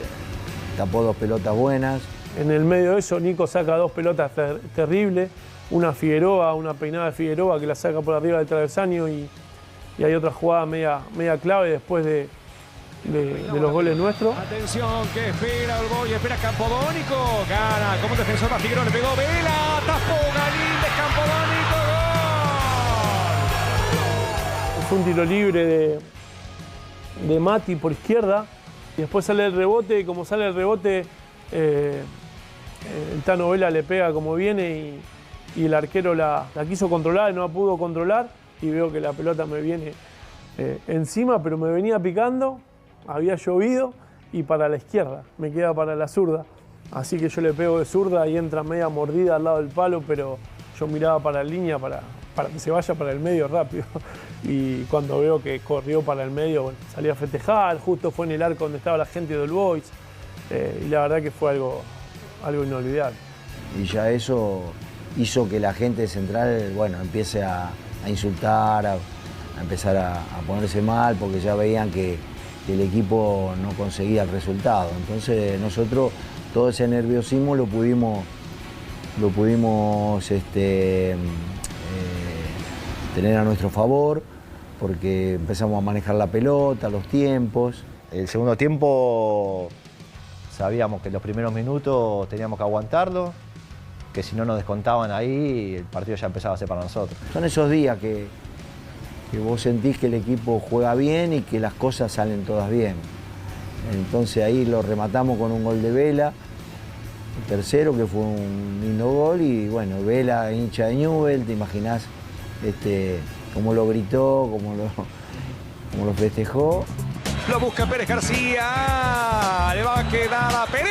tapó 2 pelotas buenas. En el medio de eso, Nico saca 2 pelotas terribles, una Figueroa, una peinada de Figueroa que la saca por arriba del travesaño y hay otra jugada media clave después de los goles nuestros. Atención, que espera el gol y espera Campodónico. Gana como defensor a Figueroa, le pegó Vela, tapó Galíndez, Campodónico, gol. Fue un tiro libre de Mati por izquierda y después sale el rebote y como sale el rebote el Tano Vela le pega como viene y el arquero la quiso controlar y no la pudo controlar y veo que la pelota me viene encima, pero me venía picando, había llovido y para la izquierda, me queda para la zurda. Así que yo le pego de zurda y entra media mordida al lado del palo, pero yo miraba para la línea para que se vaya para el medio rápido. Y cuando veo que corrió para el medio, bueno, salí a festejar, justo fue en el arco donde estaba la gente de All Boys. Y la verdad que fue algo inolvidable. Y ya eso hizo que la gente de Central, bueno, empiece a insultar, a empezar a ponerse mal, porque ya veían que el equipo no conseguía el resultado. Entonces nosotros todo ese nerviosismo lo pudimos tener a nuestro favor, porque empezamos a manejar la pelota, los tiempos. El segundo tiempo sabíamos que los primeros minutos teníamos que aguantarlo, que si no nos descontaban ahí, el partido ya empezaba a ser para nosotros. Son esos días que vos sentís que el equipo juega bien y que las cosas salen todas bien. Entonces ahí lo rematamos con un gol de Vela, el tercero, que fue un lindo gol, y bueno, Vela, hincha de Newell's, te imaginás cómo lo gritó, cómo lo festejó. Lo busca Pérez García, le va a quedar a Pérez.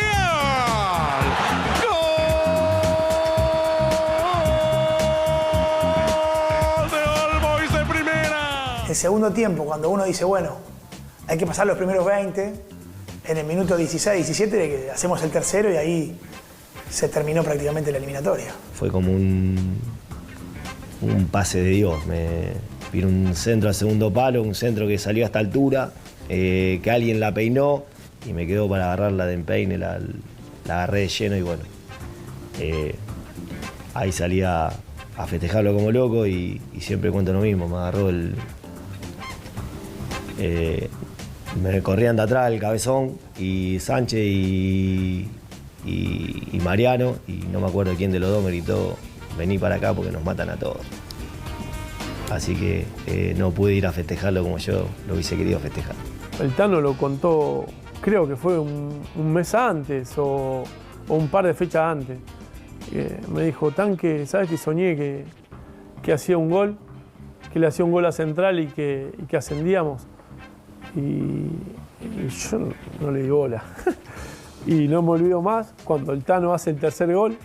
¡Gol de All Boys de primera! El segundo tiempo, cuando uno dice, bueno, hay que pasar los primeros 20, en el minuto 16, 17 hacemos el tercero y ahí se terminó prácticamente la eliminatoria. Fue como un pase de Dios. Me vino un centro al segundo palo, un centro que salió a esta altura, que alguien la peinó y me quedó para agarrarla de empeine, la agarré de lleno y bueno, ahí salí a festejarlo como loco y siempre cuento lo mismo, me agarró me corrían de atrás el Cabezón y Sánchez y Mariano, y no me acuerdo quién de los dos me gritó: vení para acá porque nos matan a todos. Así que no pude ir a festejarlo como yo lo hubiese querido festejar. El Tano lo contó, creo que fue un mes antes o un par de fechas antes. Me dijo: Tanque, ¿sabes que soñé que hacía un gol? Que le hacía un gol a Central y que ascendíamos. Y yo no le di bola. Y no me olvido más cuando el Tano hace el tercer gol.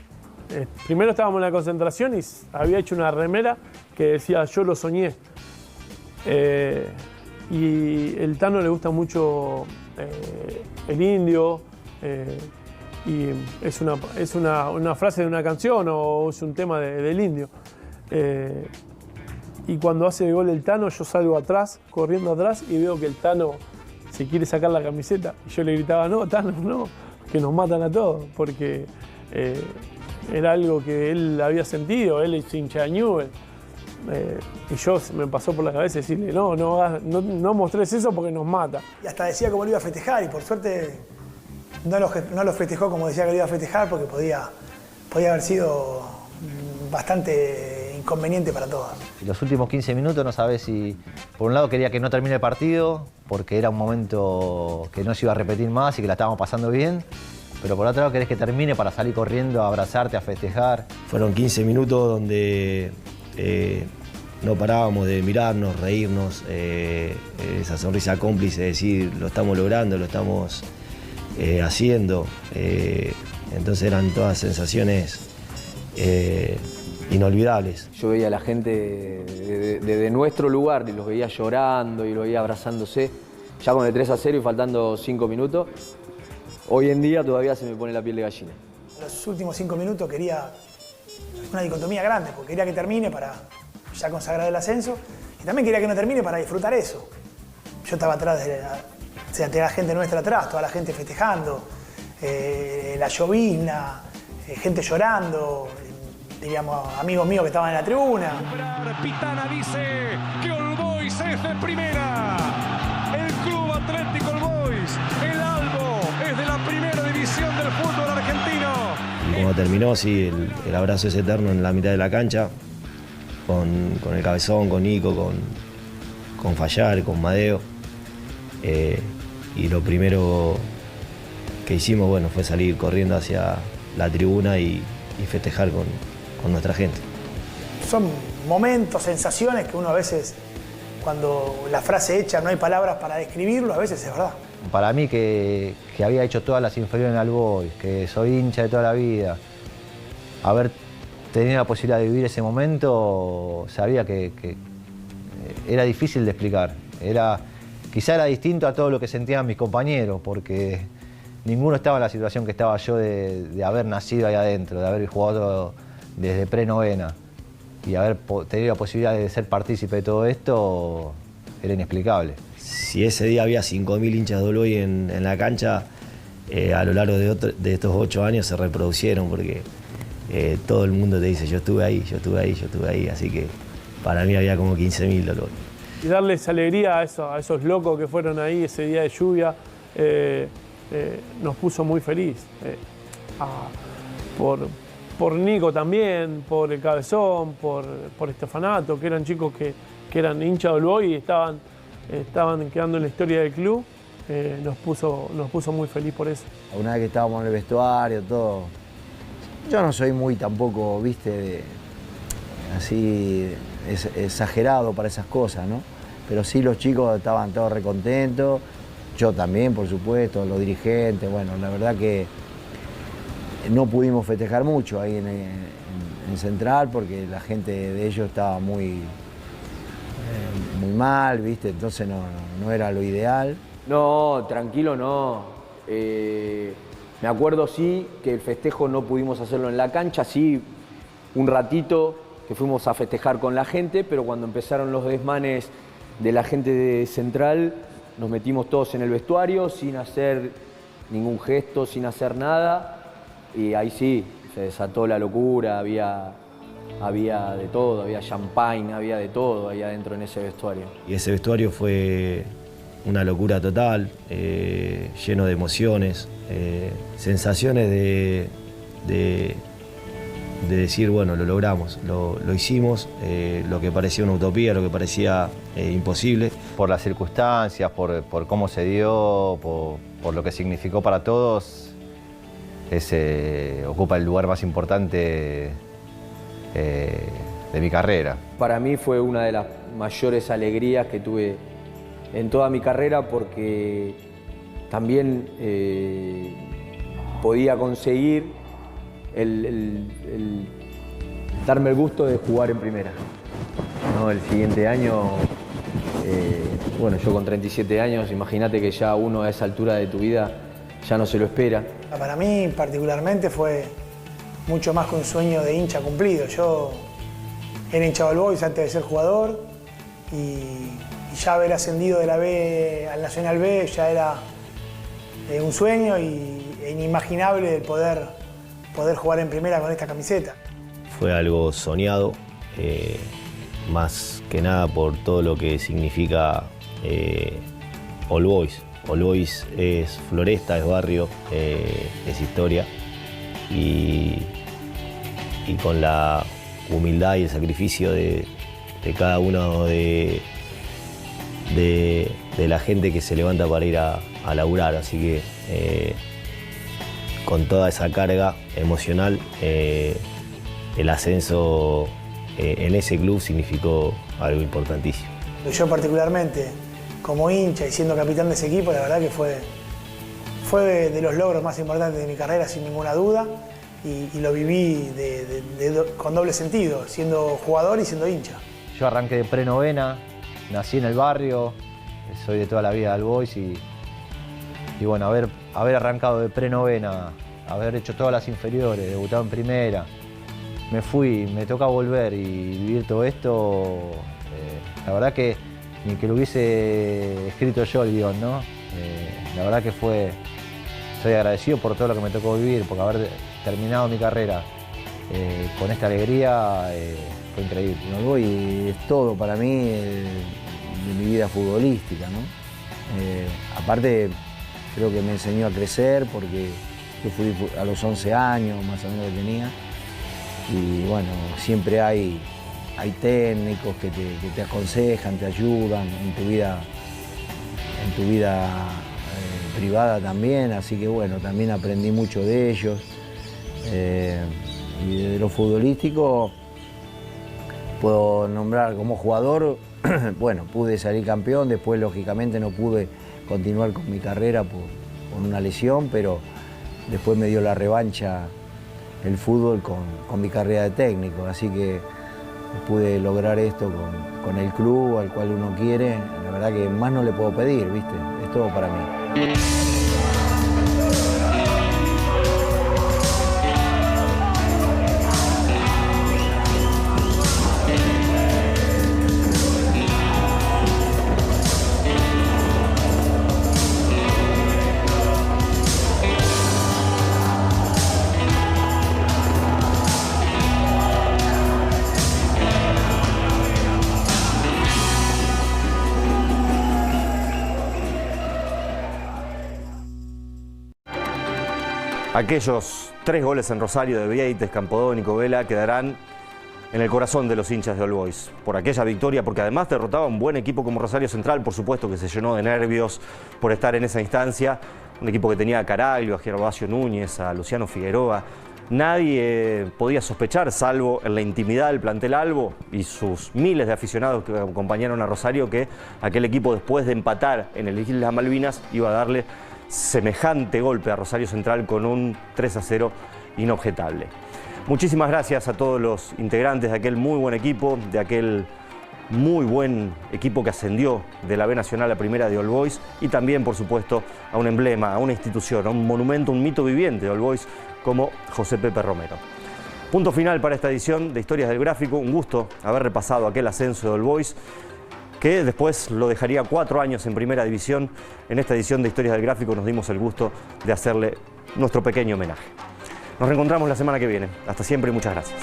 Primero estábamos en la concentración y había hecho una remera que decía: yo lo soñé. Y el Tano le gusta mucho el indio. Y es una frase de una canción o es un tema del indio. Y cuando hace el gol el Tano, yo salgo atrás, corriendo atrás, y veo que el Tano se quiere sacar la camiseta. Y yo le gritaba, no, Tano, no, que nos matan a todos, porque era algo que él había sentido, él es hincha de Newell's. Y yo me pasó por la cabeza decirle, no mostres eso porque nos mata. Y hasta decía cómo lo iba a festejar, y por suerte no lo festejó como decía que lo iba a festejar, porque podía haber sido bastante inconveniente para todos. Y los últimos 15 minutos no sabés si, por un lado quería que no termine el partido, porque era un momento que no se iba a repetir más y que la estábamos pasando bien, pero por otro lado querés que termine para salir corriendo, a abrazarte, a festejar. Fueron 15 minutos donde no parábamos de mirarnos, reírnos, esa sonrisa cómplice de decir lo estamos logrando, lo estamos haciendo. Entonces eran todas sensaciones inolvidables. Yo veía a la gente desde nuestro lugar y los veía llorando y los veía abrazándose, ya con el 3-0 y faltando 5 minutos. Hoy en día todavía se me pone la piel de gallina. Los últimos 5 minutos quería una dicotomía grande, porque quería que termine para ya consagrar el ascenso, y también quería que no termine para disfrutar eso. Yo estaba atrás tenía la gente nuestra atrás, toda la gente festejando, la llovizna, gente llorando, diríamos, amigos míos que estaban en la tribuna. Pitana dice que All Boys es de primera. El Club Atlético All Boys, el Albo, es de la primera división del fútbol argentino. Y cuando terminó, sí, el abrazo es eterno en la mitad de la cancha, con el Cabezón, con Nico, con Fallar, con Madeo. Y lo primero que hicimos, bueno, fue salir corriendo hacia la tribuna y festejar con nuestra gente. Son momentos, sensaciones que uno a veces, cuando la frase hecha no hay palabras para describirlo, a veces es verdad. Para mí que había hecho todas las inferiores en All Boys, que soy hincha de toda la vida, haber tenido la posibilidad de vivir ese momento, sabía que era difícil de explicar. Quizá era distinto a todo lo que sentían mis compañeros, porque ninguno estaba en la situación que estaba yo de haber nacido ahí adentro, de haber jugado desde pre-novena y haber tenido la posibilidad de ser partícipe de todo esto, era inexplicable. Si ese día había 5.000 hinchas de All Boys en la cancha, a lo largo de estos 8 años se reproducieron, porque todo el mundo te dice, yo estuve ahí, yo estuve ahí, yo estuve ahí, así que para mí había como 15.000 de All Boys. Y darles alegría a esos locos que fueron ahí ese día de lluvia, nos puso muy feliz. Por Nico también, por el Cabezón, por Estefanato, que eran chicos que eran hinchas de All Boys y estaban quedando en la historia del club. Nos puso muy feliz por eso. Una vez que estábamos en el vestuario, todo. Yo no soy muy tampoco, viste, así exagerado para esas cosas, ¿no? Pero sí, los chicos estaban todos recontentos, yo también, por supuesto, los dirigentes. Bueno, la verdad que no pudimos festejar mucho ahí en Central, porque la gente de ellos estaba muy mal, viste, entonces no era lo ideal. No, tranquilo no. Me acuerdo sí que el festejo no pudimos hacerlo en la cancha, sí un ratito que fuimos a festejar con la gente, pero cuando empezaron los desmanes de la gente de Central, nos metimos todos en el vestuario sin hacer ningún gesto, sin hacer nada, y ahí sí, se desató la locura, había de todo, había champagne, había de todo ahí adentro en ese vestuario. Y ese vestuario fue una locura total, lleno de emociones, sensaciones de decir, bueno, lo logramos, lo hicimos, lo que parecía una utopía, lo que parecía imposible. Por las circunstancias, por cómo se dio, por lo que significó para todos, ocupa el lugar más importante de mi carrera. Para mí fue una de las mayores alegrías que tuve en toda mi carrera, porque también podía conseguir el darme el gusto de jugar en primera, ¿no? El siguiente año, bueno, yo con 37 años, imagínate que ya uno a esa altura de tu vida ya no se lo espera. Para mí particularmente fue mucho más que un sueño de hincha cumplido. Yo era hincha de All Boys antes de ser jugador y ya haber ascendido de la B al Nacional B ya era un sueño e inimaginable el poder jugar en primera con esta camiseta. Fue algo soñado, más que nada por todo lo que significa All Boys. All Boys es Floresta, es barrio, es historia y con la humildad y el sacrificio de cada uno de la gente que se levanta para ir a laburar, así que con toda esa carga emocional el ascenso en ese club significó algo importantísimo. Yo particularmente, como hincha y siendo capitán de ese equipo, la verdad que fue de los logros más importantes de mi carrera, sin ninguna duda, y lo viví con doble sentido, siendo jugador y siendo hincha. Yo arranqué de prenovena, nací en el barrio, soy de toda la vida del Boys y bueno, haber arrancado de prenovena, haber hecho todas las inferiores, debutado en primera, me fui, me toca volver y vivir todo esto, la verdad que ni que lo hubiese escrito yo el guión, ¿no? La verdad que soy agradecido por todo lo que me tocó vivir, porque haber terminado mi carrera con esta alegría fue increíble. All Boys es todo para mí de mi vida futbolística, ¿no? Aparte, creo que me enseñó a crecer porque yo fui a los 11 años, más o menos que tenía, y bueno, siempre hay técnicos que te aconsejan, te ayudan en tu vida privada también, así que bueno, también aprendí mucho de ellos. Y de lo futbolístico puedo nombrar como jugador, bueno, pude salir campeón, después lógicamente no pude continuar con mi carrera por una lesión, pero después me dio la revancha el fútbol con mi carrera de técnico, así que pude lograr esto con el club al cual uno quiere. La verdad que más no le puedo pedir, ¿viste? Es todo para mí. Aquellos 3 goles en Rosario de Vieites, Campodónico, Vela quedarán en el corazón de los hinchas de All Boys. Por aquella victoria, porque además derrotaba a un buen equipo como Rosario Central, por supuesto que se llenó de nervios por estar en esa instancia. Un equipo que tenía a Caraglio, a Gervasio Núñez, a Luciano Figueroa. Nadie podía sospechar, salvo en la intimidad del plantel Albo y sus miles de aficionados que acompañaron a Rosario, que aquel equipo, después de empatar en el Islas Malvinas, iba a darle semejante golpe a Rosario Central con un 3-0 inobjetable. Muchísimas gracias a todos los integrantes de aquel muy buen equipo, de aquel muy buen equipo que ascendió de la B Nacional a Primera de All Boys, y también, por supuesto, a un emblema, a una institución, a un monumento, un mito viviente de All Boys como José Pepe Romero. Punto final para esta edición de Historias del Gráfico. Un gusto haber repasado aquel ascenso de All Boys, que después lo dejaría 4 años en Primera División. En esta edición de Historias del Gráfico nos dimos el gusto de hacerle nuestro pequeño homenaje. Nos reencontramos la semana que viene. Hasta siempre y muchas gracias.